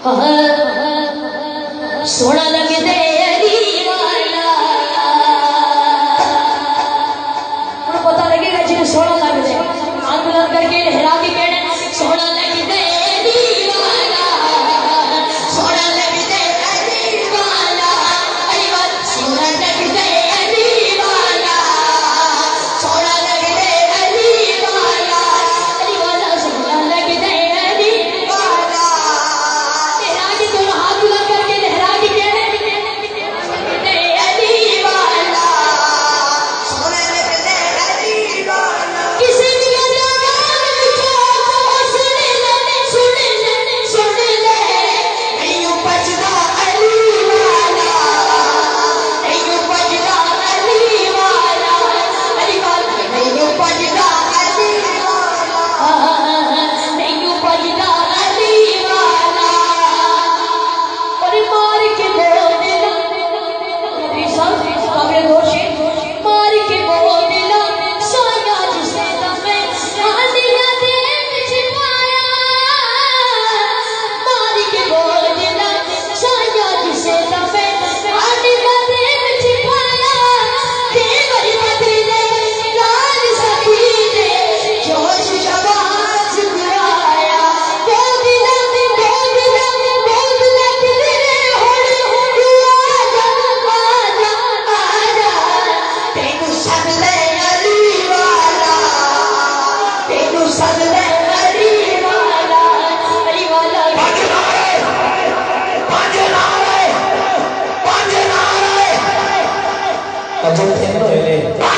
سونا لگ دے علی والا پتہ لگے گا جنہیں سونا لگ دے آنکھ بلند کر کے لہرا کے کہنے سونا لگ دے علی والا سونا لگ دے علی والا علی والا سونا لگ دے علی والا سونا لگ دے علی والا علی والا سونا لگ دے علی والا لہرا کے دونوں ہاتھ بلند کر کے لہرا کے کہنے دے علی والا سونا لگ دے علی والا کسی بھی Aja tendo ini.